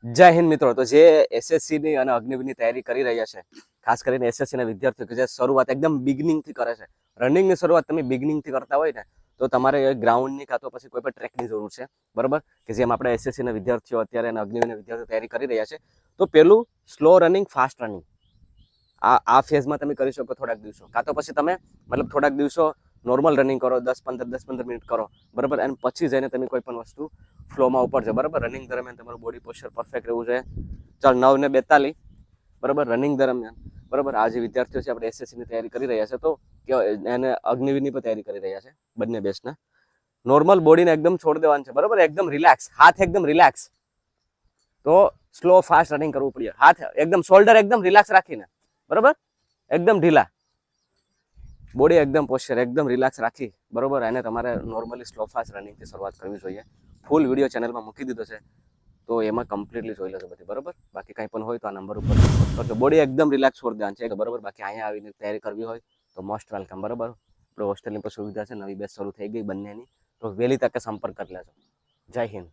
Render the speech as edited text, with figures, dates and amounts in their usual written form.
જય હિન્દ મિત્રો. તો જે એસએસસી ની અને અગ્નિવીરની તૈયારી કરી રહ્યા છે, ખાસ કરીને એસએસસી ના વિદ્યાર્થીઓ કે જે શરૂઆત એકદમ બિગનિંગ થી કરે છે, રનિંગ ની શરૂઆત તમે બિગનિંગ થી કરતા હોય ને, તો તમારે ગ્રાઉન્ડ ની કાં તો પછી કોઈ પણ ટ્રેકની જરૂર છે, બરાબર? કે જેમ આપણે એસએસસી ના વિદ્યાર્થીઓ અત્યારે અને અગ્નિવીરના વિદ્યાર્થીઓ તૈયારી કરી રહ્યા છે, તો પેલું સ્લો રનિંગ, ફાસ્ટ રનિંગ આ ફેઝમાં તમે કરી શકો થોડાક દિવસો, કાં તો પછી તમે મતલબ થોડાક દિવસો નોર્મલ રનિંગ કરો, 10-15 મિનિટ કરો, બરાબર? અને પછી જઈને તમે કોઈ પણ વસ્તુ ફ્લોમાં ઉપડજો, બરાબર? રનિંગ દરમિયાન તમારું બોડી પોસ્ચર પરફેક્ટ રહેવું જોઈએ. ચાલ 9:42, બરાબર? રનિંગ દરમિયાન, બરાબર? આ જે વિદ્યાર્થીઓ છે આપણે એસએસસીની તૈયારી કરી રહ્યા છે, તો એને અગ્નિવીરની પણ તૈયારી કરી રહ્યા છે, બંને બેચના. નોર્મલ બોડીને એકદમ છોડી દેવાનું છે, બરાબર? એકદમ રિલેક્સ, હાથ એકદમ રિલેક્સ. તો સ્લો ફાસ્ટ રનિંગ કરવું પડે. હાથ એકદમ, શોલ્ડર એકદમ રિલેક્સ રાખીને, બરાબર? એકદમ ઢીલા, બોડી એકદમ પોસ્ચર એકદમ રિલેક્સ રાખી, બરોબર? એને તમારે નોર્મલી સ્લો ફાસ્ટ રનિંગથી શરૂઆત કરવી જોઈએ. ફૂલ વિડીયો ચેનલમાં મૂકી દીધો છે, તો એમાં કમ્પ્લીટલી જોઈ લેજો બધી, બરોબર? બાકી કંઈ પણ હોય તો આ નંબર ઉપર કરજો. બોડી એકદમ રિલેક્સ છોડી દેવાનું છે, બરોબર? બાકી અહીંયા આવીને તૈયારી કરવી હોય તો મોસ્ટ વેલકમ, બરોબર? આપણે હોસ્ટેલની પણ સુવિધા છે, નવી બેચ શરૂ થઈ ગઈ બંનેની, તો વહેલી તકે સંપર્ક કરી લેજો. જય હિન્દ.